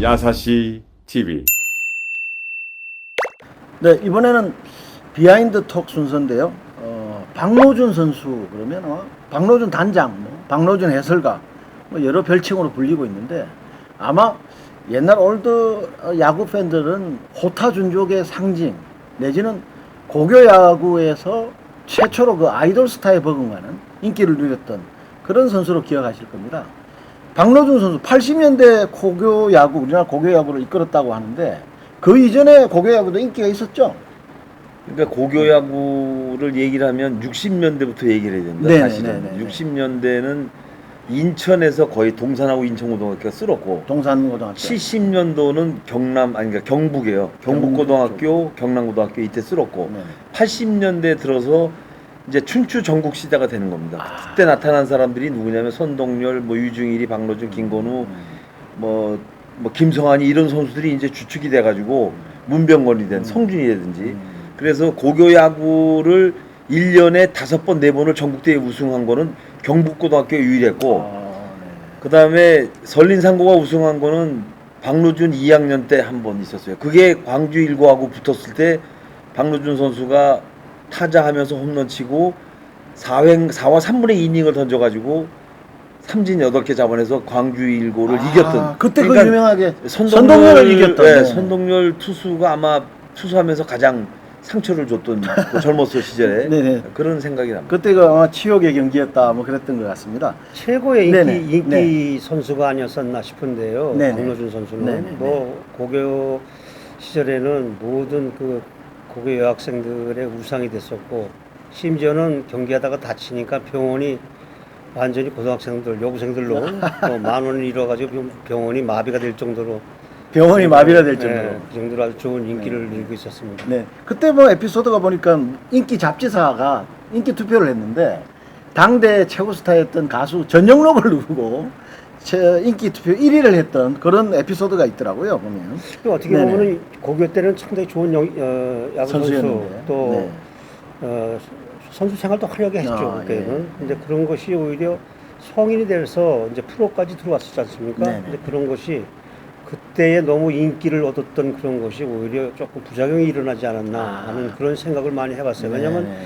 야사시 TV. 네, 이번에는 비하인드 톡 순서인데요. 박노준 선수 그러면 박노준 단장, 박노준 해설가 여러 별칭으로 불리고 있는데 아마 옛날 올드 야구 팬들은 호타준족의 상징 내지는 고교 야구에서 최초로 그 아이돌 스타에 버금가는 인기를 누렸던 그런 선수로 기억하실 겁니다. 박노준 선수 80년대 고교 야구, 우리나라 고교 야구를 이끌었다고 하는데 그 이전에 고교 야구도 인기가 있었죠? 그러니까 고교 야구를 얘기를 하면 60년대부터 얘기를 해야 된다. 네네, 사실은 네네. 60년대는 인천에서 거의 동산하고 인천고등학교가 쓸었고 동산고등학교. 70년도는 그러니까 경북이에요. 경북고등학교, 경남고등학교 이때 쓸었고 네. 80년대 들어서 이제 춘추 전국 시대가 되는 겁니다. 그때 나타난 사람들이 누구냐면 선동열, 유중일이, 박노준, 김건우, 김성환이 이런 선수들이 이제 주축이 돼가지고 문병건이 된 성준이라든지 그래서 고교 야구를 1년에 5번, 4번을 전국대회 우승한 거는 경북고등학교 유일했고 그 다음에 설린상고가 우승한 거는 박노준 2학년 때 한 번 있었어요. 그게 광주 일고하고 붙었을 때 박노준 선수가 타자하면서 홈런 치고 4와 3분의 2이닝을 던져가지고 삼진 8개 잡아내서 광주 일고를 이겼던. 그때 그러니까 그 유명하게 선동열을 이겼던. 네, 선동열 투수가 아마 투수하면서 가장 상처를 줬던 그 젊었을 시절에 네네. 그런 생각이 납니다. 그때가 아마 치욕의 경기였다 그랬던 것 같습니다. 최고의 네네. 인기 네. 선수가 아니었었나 싶은데요. 네네. 박노준 선수는 네네. 고교 시절에는 모든 그 고교 여학생들의 우상이 됐었고 심지어는 경기하다가 다치니까 병원이 완전히 고등학생들, 여고생들로 10,000원을 잃어가지고 병원이 마비가 될 정도로 병원이 마비가 될 정도로. 네, 그 정도로 아주 좋은 인기를 누리고 있었습니다. 네. 그때 에피소드가 보니까 인기 잡지사가 인기 투표를 했는데 당대 최고 스타였던 가수 전영록을 누르고 인기 투표 1위를 했던 그런 에피소드가 있더라고요, 보면. 어떻게 네네. 보면 고교 때는 상당히 좋은 야구 선수 선수였는데. 또 네. 선수 생활도 화려하게 했죠. 그때는. 예. 근데 그런 것이 오히려 성인이 돼서 이제 프로까지 들어왔었지 않습니까? 네네. 근데 그런 것이 그때에 너무 인기를 얻었던 그런 것이 오히려 조금 부작용이 일어나지 않았나 하는 그런 생각을 많이 해봤어요. 왜냐하면 네네.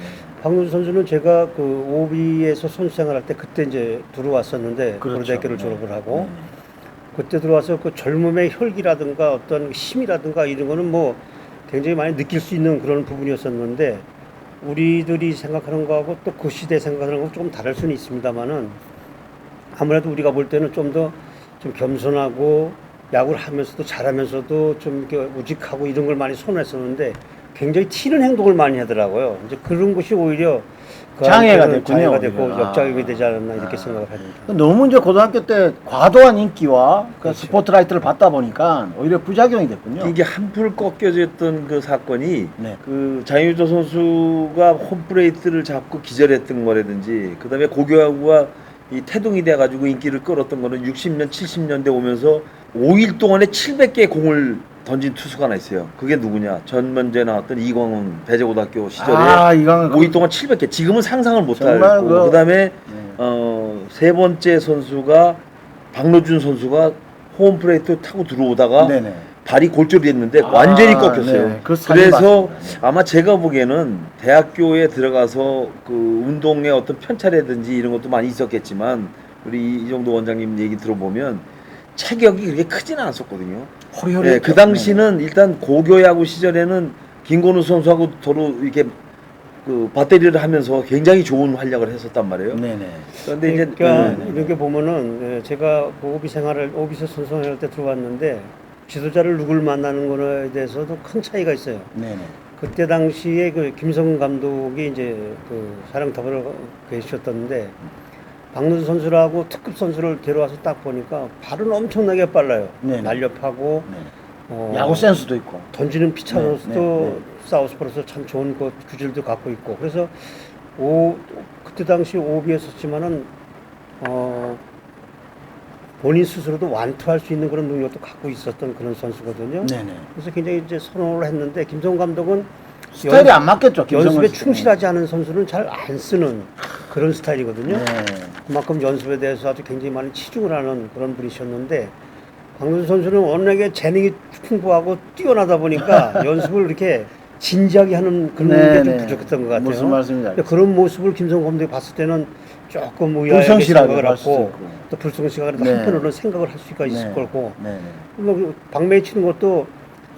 박노준 선수는 제가 그 오비에서 선수 생활할 때 그때 이제 들어왔었는데 그렇죠. 고려대학교를 네. 졸업을 하고 그때 들어와서 그 젊음의 혈기라든가 어떤 힘이라든가 이런 거는 굉장히 많이 느낄 수 있는 그런 부분이었었는데 우리들이 생각하는 거하고 또 그 시대 생각하는 거하고 조금 다를 수는 있습니다만은 아무래도 우리가 볼 때는 좀 더 좀 겸손하고 야구를 하면서도 잘하면서도 좀 이렇게 우직하고 이런 걸 많이 선호했었는데 굉장히 튀는 행동을 많이 하더라고요. 이제 그런 것이 오히려 장애가 됐군요, 장애가 됐고 오히려. 역작용이 되지 않았나 이렇게 생각을 합니다. 너무 이제 고등학교 때 과도한 인기와 그 스포트라이트를 받다 보니까 오히려 부작용이 됐군요. 이게 한풀 꺾여졌던 그 사건이 네. 그 장윤조 선수가 홈플레이트를 잡고 기절했던 거라든지 그다음에 고교야구가 이 태동이 돼가지고 인기를 끌었던 거는 60년, 70년대 오면서 5일 동안에 700개의 공을 던진 투수가 하나 있어요. 그게 누구냐? 전면제 나왔던 이광훈 배제고등학교 시절에 이광훈 5일 동안 700개. 지금은 상상을 못할 정말 거고. 그다음에 세 번째 선수가 박노준 선수가 홈플레이트 타고 들어오다가 네네. 발이 골절이 됐는데 완전히 꺾였어요. 네. 그 사진 그래서 봤습니다. 아마 제가 보기에는 대학교에 들어가서 그 운동의 어떤 편차라든지 이런 것도 많이 있었겠지만 우리 이정도 원장님 얘기 들어보면 체격이 그렇게 크지는 않았었거든요. 호리호리. 네, 그 당시는 일단 고교 야구 시절에는 김건우 선수하고 서로 이렇게 그 배터리를 하면서 굉장히 좋은 활약을 했었단 말이에요. 네네. 그런데 이제 그러니까 이렇게 보면은 제가 그 오비에서 선수 생활할 때 들어왔는데 지도자를 누굴 만나는 거에 대해서도 큰 차이가 있어요. 네네. 그때 당시에 그 김성근 감독이 이제 그 사령탑을 계셨던데 박노준 선수라고 특급 선수를 데려와서 딱 보니까 발은 엄청나게 빨라요. 네네. 날렵하고 네. 야구 센스도 있고. 던지는 피차로서도 네. 사우스포로서 참 좋은 그 규질도 갖고 있고 그래서 그때 당시 오비였었지만은 본인 스스로도 완투할 수 있는 그런 능력도 갖고 있었던 그런 선수거든요. 네네. 그래서 굉장히 이제 선호를 했는데 김성훈 감독은 스타일이 안 맞겠죠. 김성근 연습에 씨. 충실하지 않은 선수는 잘 안 쓰는 그런 스타일이거든요. 네. 그만큼 연습에 대해서 아주 굉장히 많이 치중을 하는 그런 분이셨는데 박노준 선수는 워낙에 재능이 풍부하고 뛰어나다 보니까 연습을 이렇게 진지하게 하는 그런 게 좀 부족했던 것 같아요. 무슨 말씀인지 알겠습니다. 그런 모습을 김성 감독이 봤을 때는 조금 의아하게 불성실하게 생각을 할 수도 하고 있고. 또 불성실하게 네. 한편으로는 생각을 할 수가 있을 네. 거고 네. 뭐 방매에 치는 것도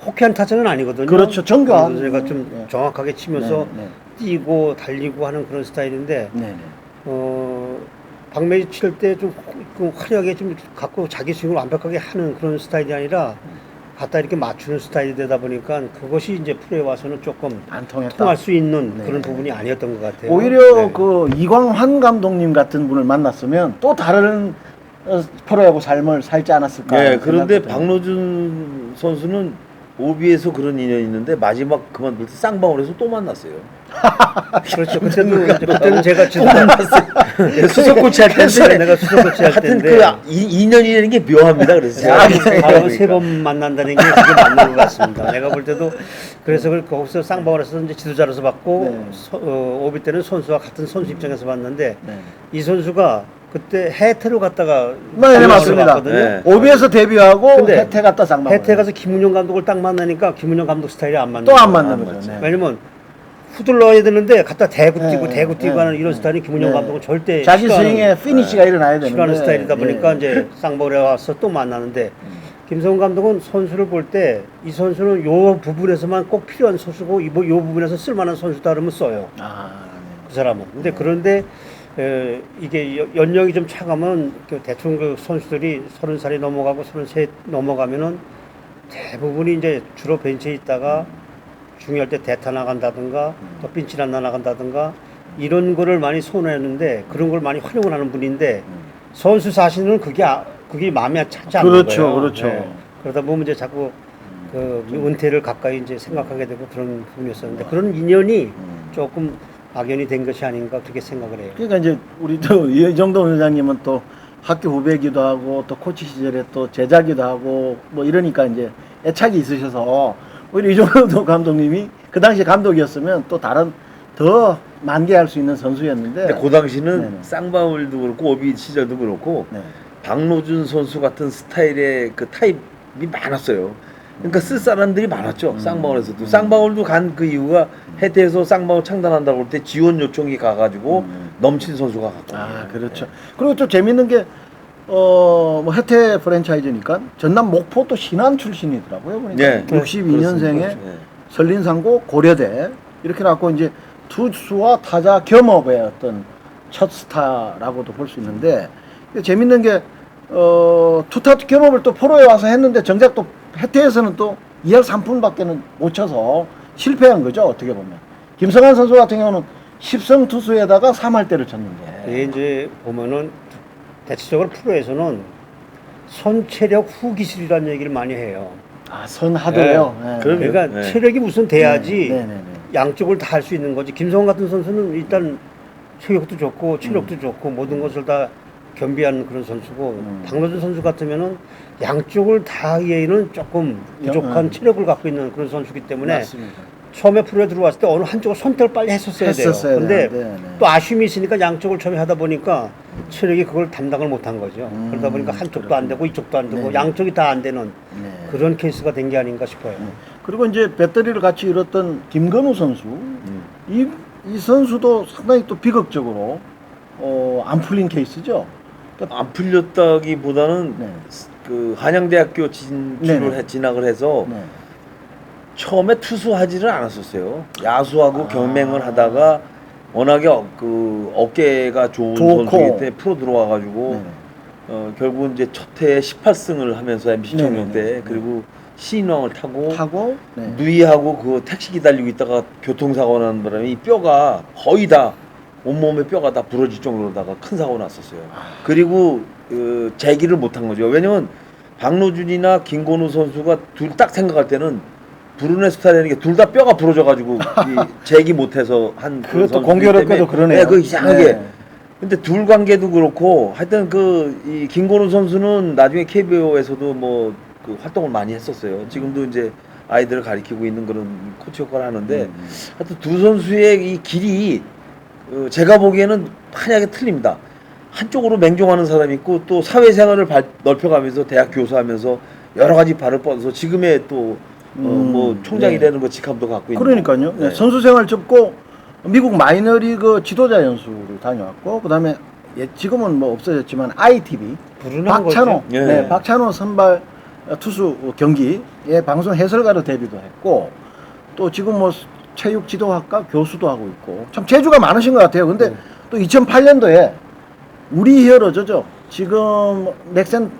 호쾌한 타자는 아니거든요. 그렇죠. 정교한. 제가 좀 네. 정확하게 치면서 네. 뛰고 달리고 하는 그런 스타일인데 네. 방매에 칠 때 좀 화려하게 좀 갖고 자기 스윙을 완벽하게 하는 그런 스타일이 아니라 갖다 이렇게 맞추는 스타일이 되다 보니까 그것이 이제 프로에 와서는 조금 안 통했다. 통할 수 있는 네. 그런 부분이 아니었던 것 같아요. 오히려 네. 그 이광환 감독님 같은 분을 만났으면 또 다른 프로야구 삶을 살지 않았을까. 네, 그런데 생각도 듭니다. 박노준 선수는 오비에서 그런 인연이 있는데 마지막 그만둘 때 쌍방울 에서 또 만났어요. 그렇죠. 그때는 제가 지금 수석 코치 할 텐데 내가 수석 코치 할 하여튼 텐데 그 인연이라는 게 묘합니다. 그래서 제가 바로 세 번 만난다는 게 그게 맞는 것 같습니다. 내가 볼 때도 그래서 거기서 쌍방울에서 이제 지도자로서 받고 네. 오비 때는 선수와 같은 선수 입장에서 봤는데 네. 이 선수가 그때 해태로 갔다가 네, 맞습니다. 갔거든요. 네. 오비에서 데뷔하고 근데 해태 갔다 쌍방. 해태 가서 김은영 감독을 딱 만나니까 김은영 감독 스타일이 안 맞는 또안 거예요. 맞는 안 거죠. 네. 왜냐면 후들러야 되는데 갖다 대고 뛰고 네, 대고 뛰고 네, 하는 이런 네. 스타일이 김은영 네. 감독은 절대 자기 싫어하는- 스윙에 피니시가 일어나야 되는데. 싫어하는 스타일이다 보니까 예. 이제 쌍방울에 와서 또 만나는데 김성훈 감독은 선수를 볼 때 이 선수는 요 부분에서만 꼭 필요한 선수고 요 부분에서 쓸만한 선수다 그러면 써요. 아, 그 사람은. 근데 그런데 이게 연령이 좀 차가면 그 대충 그 선수들이 30살이 넘어가고 33 넘어가면은 대부분이 이제 주로 벤치에 있다가 중요할 때 대타 나간다든가 또 빈치란 나간다든가 이런 거를 많이 선호했는데 그런 걸 많이 활용을 하는 분인데 선수 자신은 그게 마음에 차지 않는 그렇죠, 거예요. 그렇죠. 그러다 보면 이제 자꾸 그 은퇴를 가까이 이제 생각하게 되고 그런 부분이었었는데 그런 인연이 조금 악연이 된 것이 아닌가 그렇게 생각을 해요. 그러니까 이제 우리 또 이정돈 회장님은 또 학교 후배기도 하고 또 코치 시절에 또 제자기도 하고 뭐 이러니까 이제 애착이 있으셔서 오히려 이정돈 감독님이 그 당시 감독이었으면 또 다른 더 만개할 수 있는 선수였는데. 근데 그 당시는 네네. 쌍방울도 그렇고 오비 시절도 그렇고 네. 박노준 선수 같은 스타일의 그 타입이 많았어요. 그러니까 쓸 사람들이 많았죠. 쌍방울에서도. 쌍방울도 간 그 이유가 해태에서 쌍방울 창단한다고 할 때 지원 요청이 가가지고 넘친 선수가 갔거든요. 아, 그렇죠. 그리고 또 재밌는 게, 뭐, 혜태 프랜차이즈니까 전남 목포 또 신안 출신이더라고요. 보니까. 네. 62년생에 네. 설린상고 고려대. 이렇게 해갖고 이제 투수와 타자 겸업의 어떤 첫 스타라고도 볼 수 있는데, 재밌는 게, 투타 겸업을 또 프로에 와서 했는데 정작 또 혜태에서는 또 2할 3푼밖에는 못 쳐서 실패한 거죠. 어떻게 보면. 김성환 선수 같은 경우는 10승 투수에다가 3할대를 쳤는데. 이게 이제 보면은 대체적으로 프로에서는 선체력 후기술이라는 얘기를 많이 해요. 아, 선하도요. 네. 네. 그럼요. 그러니까 네. 체력이 우선 돼야지 네, 네, 네. 양쪽을 다 할 수 있는 거지. 김성훈 같은 선수는 일단 체격도 좋고 체력도 좋고 모든 것을 다 겸비하는 그런 선수고 박노준 선수 같으면은 양쪽을 다 하기에는 조금 부족한 체력을 갖고 있는 그런 선수기 때문에 맞습니다. 처음에 프로에 들어왔을 때 어느 한쪽을 선택을 빨리 했었어야 돼요. 근데 되는데, 네. 또 아쉬움이 있으니까 양쪽을 처음에 하다 보니까 체력이 그걸 담당을 못한 거죠. 그러다 보니까 한쪽도 안 되고 이쪽도 안 되고 네. 양쪽이 다 안 되는 네. 그런 케이스가 된 게 아닌가 싶어요. 그리고 이제 배터리를 같이 잃었던 김건우 선수. 이 선수도 상당히 또 비극적으로 안 풀린 케이스죠. 그러니까 안 풀렸다기보다는 네. 그 한양대학교 진출을 네네. 진학을 해서 네. 처음에 투수하지를 않았었어요. 야수하고 경맹을 하다가 워낙에 그 어깨가 좋은 좋고. 선수이기 때문에 프로 들어와가지고 네. 결국은 이제 첫 해에 18승을 하면서 MBC 청룡 네네네. 때 그리고 신인왕을 타고 타고 네. 누이하고 그 택시 기다리고 있다가 교통사고 나는 바람에 이 뼈가 거의 다 온몸의 뼈가 다 부러질 정도로다가 큰 사고 났었어요. 그리고 재기를 못한 거죠. 왜냐면 박노준이나 김건우 선수가 둘 딱 생각할 때는 브루네 스타일이라는 게 둘 다 뼈가 부러져가지고 이 재기 못해서 한 그 그것도 선수이기 공교롭게도 때문에 그러네요. 네, 그 이상하게. 네. 근데 둘 관계도 그렇고 하여튼 이 김건우 선수는 나중에 KBO에서도 뭐 그 활동을 많이 했었어요. 지금도 이제 아이들을 가리키고 있는 그런 코치 역할을 하는데 하여튼 두 선수의 이 길이 제가 보기에는 한약에 틀립니다. 한쪽으로 맹종하는 사람이 있고 또 사회생활을 넓혀가면서 대학 교수하면서 여러 가지 발을 뻗어서 지금의 또 뭐 총장이 네. 되는 거 직함도 갖고 있는. 그러니까요. 네. 네. 선수 생활 접고 미국 마이너리그 지도자 연수를 다녀왔고 그다음에 지금은 뭐 없어졌지만 ITV 부르는 박찬호, 거죠. 예. 네, 박찬호 선발 투수 경기에 방송 해설가로 데뷔도 했고 또 지금 뭐 체육 지도학과 교수도 하고 있고 참 재주가 많으신 것 같아요. 근데 또 2008년도에 우리 히어로즈죠. 지금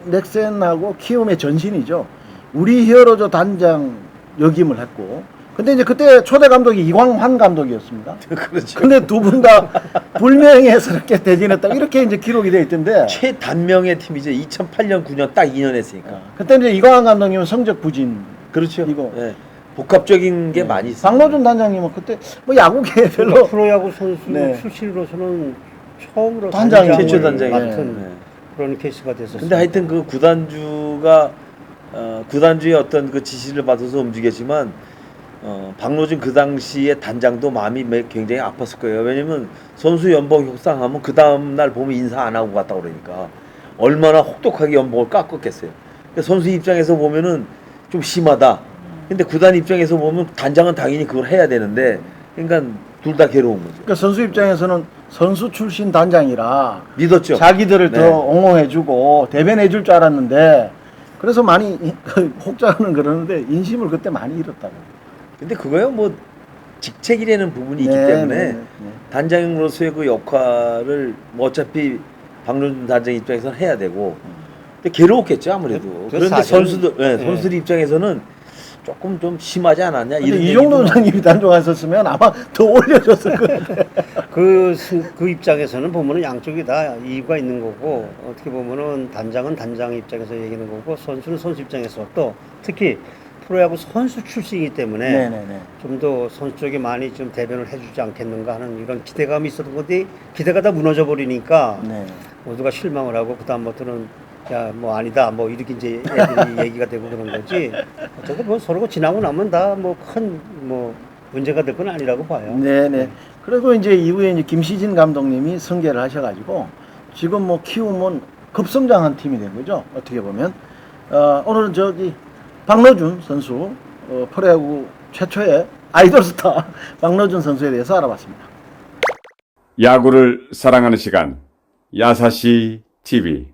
넥센하고 키움의 전신이죠. 우리 히어로즈 단장 역임을 했고 근데 이제 그때 초대 감독이 이광환 감독이었습니다. 그렇죠. 근데 두 분 다 불명예스럽게 대진했다 이렇게 이제 기록이 돼 있던데 최단명의 팀이죠. 2008년 9년 딱 2년 했으니까. 그때 이제 이광환 감독님은 성적 부진 그렇죠. 이거. 예. 복합적인 게 많이 있어요. 박노준 단장님은 그때 뭐 야구계 별로 프로야구 선수 네. 출신으로서는 처음으로 단장이 최초 단장이. 맡은 네. 그런 케이스가 됐었어요. 근데 하여튼 그 구단주가 구단주의 어떤 그 지시를 받아서 움직였지만 박노준 그 당시에 단장도 마음이 굉장히 아팠을 거예요. 왜냐면 선수 연봉 협상하면 그 다음 날 보면 인사 안 하고 갔다 그러니까 얼마나 혹독하게 연봉을 깎았겠어요. 그러니까 선수 입장에서 보면은 좀 심하다. 근데 구단 입장에서 보면 단장은 당연히 그걸 해야 되는데 그러니까 둘 다 괴로운 거죠. 그러니까 선수 입장에서는 선수 출신 단장이라 믿었죠. 자기들을 네. 더 옹호해주고 대변해줄 줄 알았는데 그래서 많이 혹자는 그러는데 인심을 그때 많이 잃었다고. 근데 그거야 뭐 직책이라는 부분이 있기 네, 때문에 네, 네. 단장으로서의 그 역할을 뭐 어차피 박노준 단장 입장에서는 해야 되고 근데 괴로웠겠죠 아무래도. 그런데 사실은- 선수들 네. 선수들 입장에서는 조금 좀 심하지 않았냐 근데 이런 이종도 얘기도 선장님이 단종하셨으면 아마 더 올려줬을 거예요. 그 입장에서는 보면은 양쪽이 다 이유가 있는 거고 어떻게 보면은 단장은 단장 입장에서 얘기하는 거고 선수는 선수 입장에서 또 특히 프로야구 선수 출신이기 때문에 네네네. 좀 더 선수 쪽에 많이 좀 대변을 해주지 않겠는가 하는 이런 기대감이 있었던 건데 기대가 다 무너져 버리니까 네. 모두가 실망을 하고 그다음부터는 야 뭐 아니다 뭐 이렇게 이제 애들이 얘기가 되고 그런 거지 어쨌든 뭐 서로가 지나고 나면 다 뭐 큰 뭐 문제가 될 건 아니라고 봐요. 네네. 그리고 이제 이후에 이제 김시진 감독님이 승계를 하셔가지고 지금 뭐 키움은 급성장한 팀이 된 거죠. 어떻게 보면 오늘은 저기 박노준 선수 프로야구 최초의 아이돌 스타 박노준 선수에 대해서 알아봤습니다. 야구를 사랑하는 시간 야사시 TV